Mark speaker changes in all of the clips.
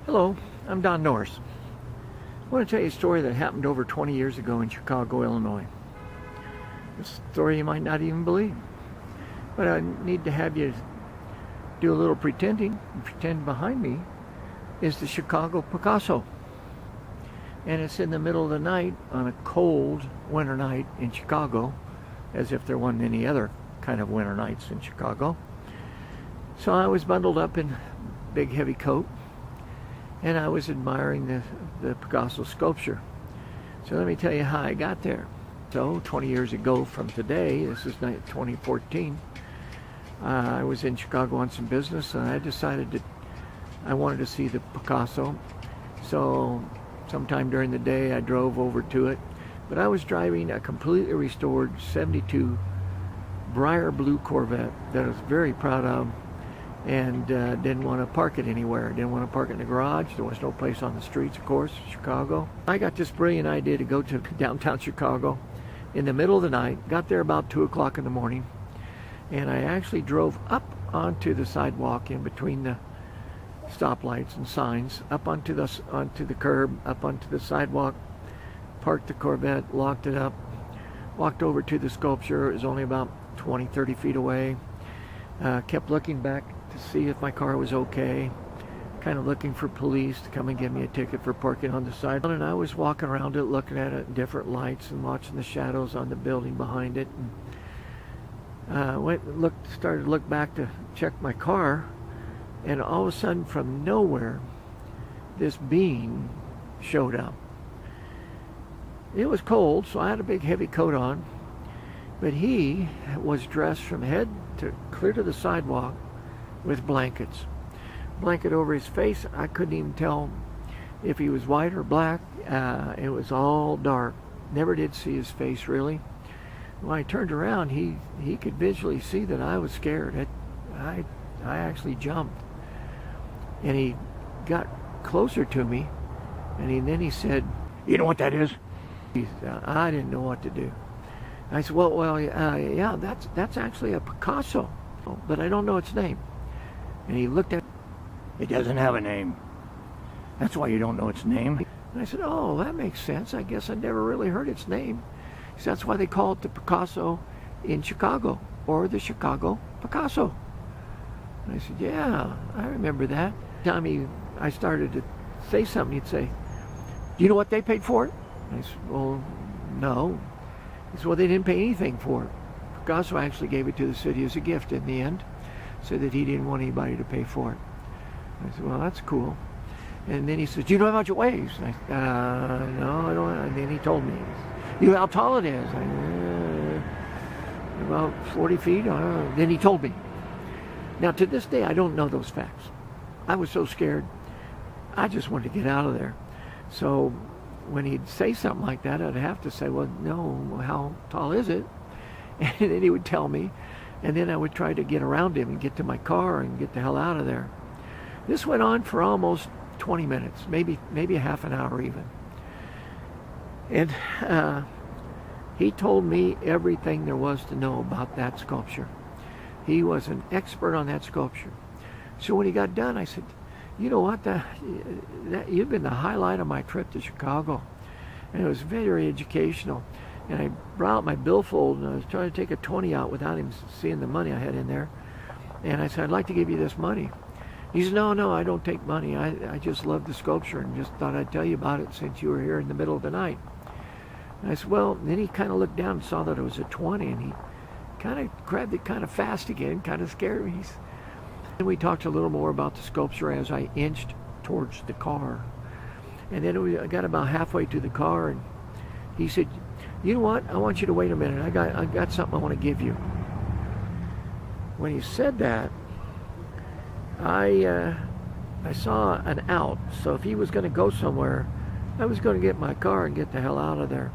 Speaker 1: Hello, I'm Don Norris. I want to tell you a story that happened over 20 years ago in Chicago, Illinois. A story you might not even believe. But I need to have you do a little pretending. Pretend behind me is the Chicago Piccaso. And it's in the middle of the night on a cold winter night in Chicago, as if there wasn't any other kind of winter nights in Chicago. So I was bundled up in a big heavy coat, and I was admiring the Picasso sculpture. So let me tell you how I got there. So 20 years ago from today, this is 2014, I was in Chicago on some business, and I decided that I wanted to see the Picasso. So sometime during the day I drove over to it, but I was driving a completely restored 72 briar blue Corvette that I was very proud of, and didn't want to park it anywhere. Didn't want to park it in the garage. There was no place on the streets, of course, Chicago. I got this brilliant idea to go to downtown Chicago in the middle of the night. Got there about 2 o'clock in the morning, and I actually drove up onto the sidewalk in between the stoplights and signs, up onto the curb, up onto the sidewalk, parked the Corvette, locked it up, walked over to the sculpture. It was only about 20-30 feet away. Kept looking back to see if my car was okay, kind of looking for police to come and give me a ticket for parking on the side. And I was walking around it, looking at it in different lights and watching the shadows on the building behind it. And started to look back to check my car, and all of a sudden from nowhere this being showed up. It was cold, so I had a big heavy coat on, but he was dressed from head to clear to the sidewalk with blankets. Blanket over his face. I couldn't even tell if he was white or black. It was all dark. Never did see his face really. When I turned around, he could visually see that I was scared. I actually jumped, and he got closer to me, and then he said, "You know what that is?" I didn't know what to do. I said, well, yeah, that's actually a Picasso, but I don't know its name. And he looked at it. Doesn't have a name. That's why you don't know its name. And I said, oh, that makes sense. I guess I never really heard its name. He said, that's why they call it the Picasso in Chicago, or the Chicago Picasso. And I said, yeah, I remember that. Time I started to say something, he'd say, do you know what they paid for it? And I said, well, no. He said, well, they didn't pay anything for it. Picasso actually gave it to the city as a gift in the end, said that he didn't want anybody to pay for it. I said, well, that's cool. And then he said, do you know how much it weighs? And I said, no, I don't. And then he told me, you know how tall it is? About 40 feet. Then he told me. Now, to this day, I don't know those facts. I was so scared. I just wanted to get out of there. So when he'd say something like that, I'd have to say, well, no, how tall is it? And then he would tell me, and then I would try to get around him and get to my car and get the hell out of there. This went on for almost 20 minutes, maybe a half an hour even. And he told me everything there was to know about that sculpture. He was an expert on that sculpture. So when he got done, I said, you know what, you've been the highlight of my trip to Chicago. And it was very educational. And I brought out my billfold, and I was trying to take a 20 out without him seeing the money I had in there. And I said, I'd like to give you this money. He said, no, I don't take money. I just love the sculpture and just thought I'd tell you about it since you were here in the middle of the night. And I said, well, then he kind of looked down and saw that it was a 20, and he kind of grabbed it kind of fast again, kind of scared me. And we talked a little more about the sculpture as I inched towards the car. And then we got about halfway to the car, and he said, you know what, I want you to wait a minute. I got something I want to give you. When he said that, I saw an out. So if he was going to go somewhere, I was going to get my car and get the hell out of there.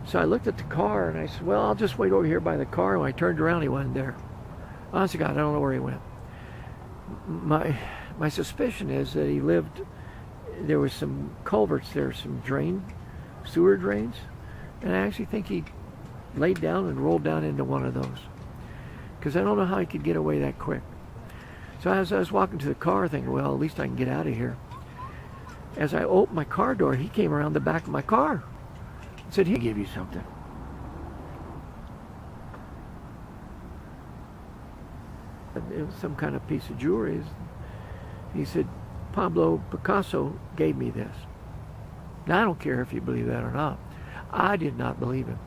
Speaker 1: So I looked at the car, and I said, well, I'll just wait over here by the car. When I turned around, he wasn't there. Honest to God, I don't know where he went. My suspicion is that he lived, there was some culverts there, some sewer drains, and I actually think he laid down and rolled down into one of those, because I don't know how he could get away that quick. So as I was walking to the car, thinking, well, at least I can get out of here. As I opened my car door, he came around the back of my car and said, he'll give you something. It was some kind of piece of jewelry. He said, Pablo Picasso gave me this. Now, I don't care if you believe that or not. I did not believe him.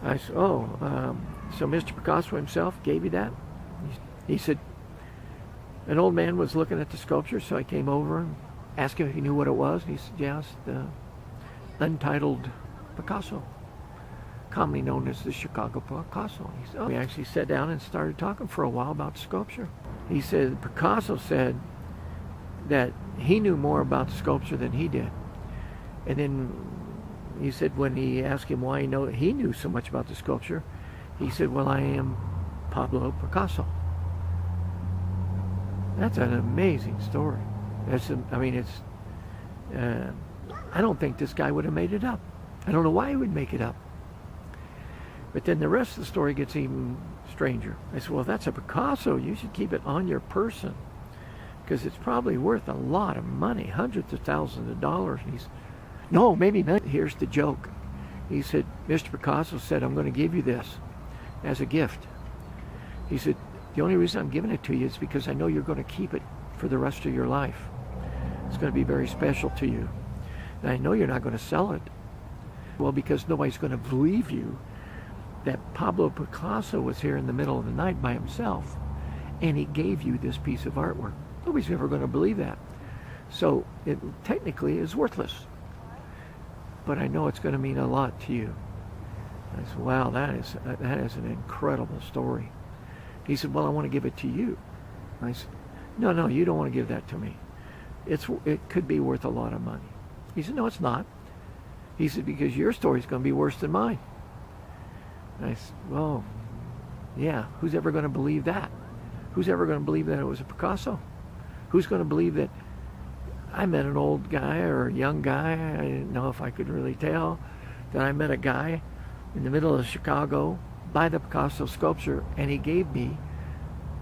Speaker 1: I said, so Mr. Picasso himself gave you that? He said, an old man was looking at the sculpture, so I came over and asked him if he knew what it was. And he said, yes, the Untitled Picasso, commonly known as the Chicago Picasso. He said, we actually sat down and started talking for a while about sculpture. He said, Picasso said that he knew more about sculpture than he did. And then he said when he asked him why he knew so much about the sculpture, he said, well, I am Pablo Picasso. That's an amazing story. I don't think this guy would have made it up. I don't know why he would make it up. But then the rest of the story gets even stranger. I said, well, if that's a Picasso, you should keep it on your person, because it's probably worth a lot of money, hundreds of thousands of dollars. And he's, no, maybe not. Here's the joke. He said, Mr. Picasso said, I'm going to give you this as a gift. He said, the only reason I'm giving it to you is because I know you're going to keep it for the rest of your life. It's going to be very special to you. And I know you're not going to sell it. Well, because nobody's going to believe you that Pablo Picasso was here in the middle of the night by himself and he gave you this piece of artwork. Nobody's ever going to believe that. So it technically is worthless. But I know it's going to mean a lot to you. I said, wow, that is an incredible story. He said, well, I want to give it to you. I said, no, you don't want to give that to me. It could be worth a lot of money. He said, no, it's not. He said, because your story's going to be worse than mine. And I said, well, yeah, who's ever going to believe that? Who's ever going to believe that it was a Picasso? Who's going to believe that I met an old guy or a young guy, I didn't know if I could really tell, that I met a guy in the middle of Chicago by the Picasso sculpture, and he gave me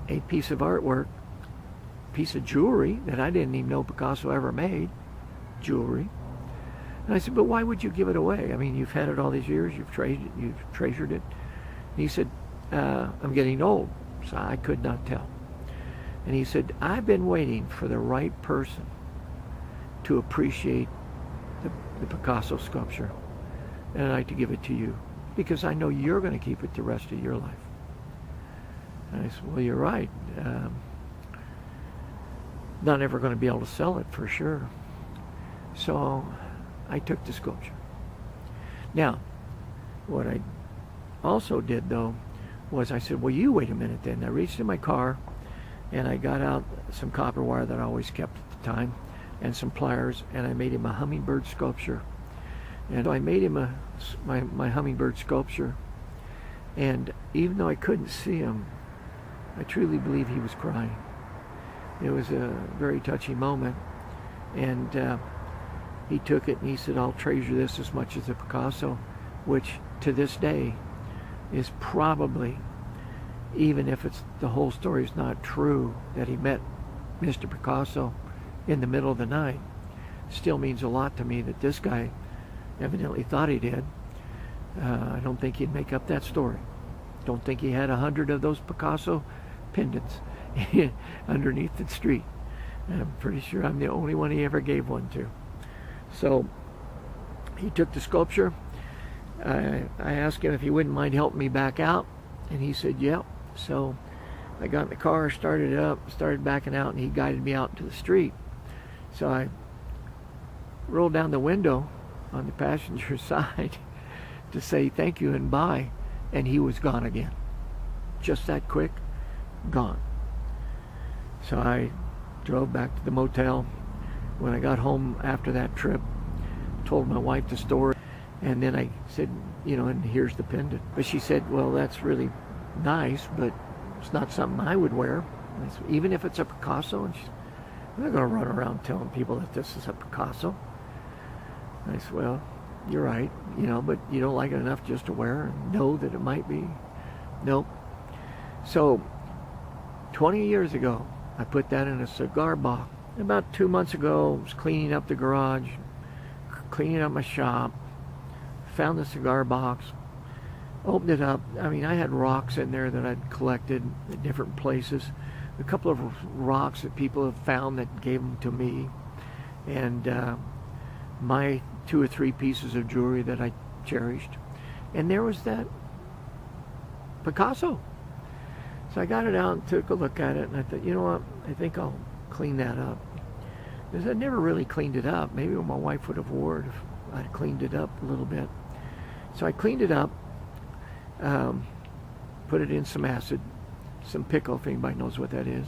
Speaker 1: a piece of artwork, piece of jewelry that I didn't even know Picasso ever made, jewelry. And I said, but why would you give it away? I mean, you've had it all these years, you've treasured it. And he said, I'm getting old, so I could not tell. And he said, I've been waiting for the right person to appreciate the Picasso sculpture, and I'd like to give it to you, because I know you're going to keep it the rest of your life. And I said, well, you're right. Not ever going to be able to sell it for sure. So I took the sculpture. Now, what I also did, though, was I said, well, you wait a minute then. I reached in my car, and I got out some copper wire that I always kept at the time, and some pliers, and I made him a hummingbird sculpture. And I made him my hummingbird sculpture, and even though I couldn't see him, I truly believe he was crying. It was a very touching moment, and he took it and he said, I'll treasure this as much as the Picasso, which to this day is probably, even if the whole story is not true, that he met Mr. Picasso in the middle of the night, still means a lot to me that this guy evidently thought he did. I don't think he'd make up that story. Don't think he had 100 of those Picasso pendants underneath the street. I'm pretty sure I'm the only one he ever gave one to. So he took the sculpture. I asked him if he wouldn't mind helping me back out, and he said, yep. So I got in the car, started it up, started backing out, and he guided me out into the street. So I rolled down the window on the passenger side to say thank you and bye, and he was gone again. Just that quick, gone. So I drove back to the motel. When I got home after that trip, told my wife the story, and then I said, and here's the pendant. But she said, well, that's really nice, but it's not something I would wear. I said, even if it's a Picasso? And she said, I'm not going to run around telling people that this is a Picasso. I said, well, you're right, but you don't like it enough just to wear and know that it might be. Nope. So 20 years ago, I put that in a cigar box about 2 months ago, I was cleaning up the garage, cleaning up my shop, found the cigar box, opened it up. I mean, I had rocks in there that I'd collected at different places. A couple of rocks that people have found that gave them to me. And my 2 or 3 pieces of jewelry that I cherished. And there was that Picasso. So I got it out and took a look at it, and I thought, you know what, I think I'll clean that up. Because I never really cleaned it up. Maybe my wife would have wore it if I'd cleaned it up a little bit. So I cleaned it up, put it in some acid, some pickle, if anybody knows what that is.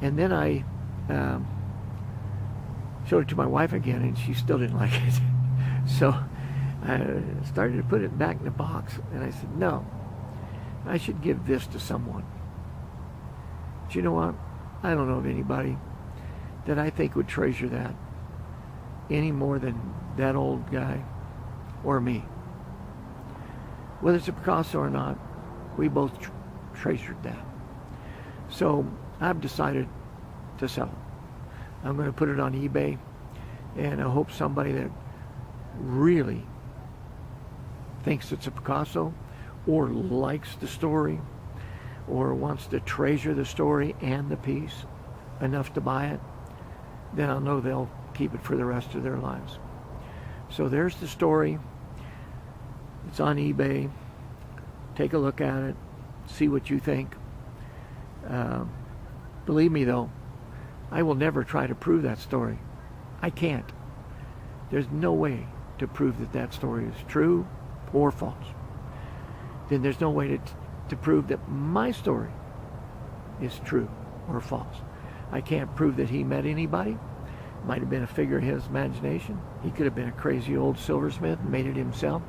Speaker 1: And then I showed it to my wife again, and she still didn't like it. So I started to put it back in the box, and I said, no, I should give this to someone. But you know what? I don't know of anybody that I think would treasure that any more than that old guy or me. Whether it's a Picasso or not, we both treasured that. So I've decided to sell it. I'm going to put it on eBay, and I hope somebody that really thinks it's a Picasso or likes the story or wants to treasure the story and the piece enough to buy it, then I'll know they'll keep it for the rest of their lives. So there's the story. It's on eBay. Take a look at it. See what you think. Believe me though, I will never try to prove that story. I can't. There's no way to prove that that story is true or false. Then there's no way to prove that my story is true or false. I can't prove that he met anybody. Might have been a figure of his imagination. He could have been a crazy old silversmith and made it himself.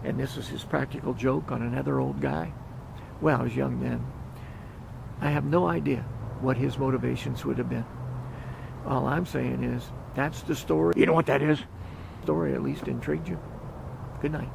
Speaker 1: And this was his practical joke on another old guy. Well, I was young then. I have no idea what his motivations would have been. All I'm saying is, that's the story. You know what that is? The story at least intrigued you. Good night.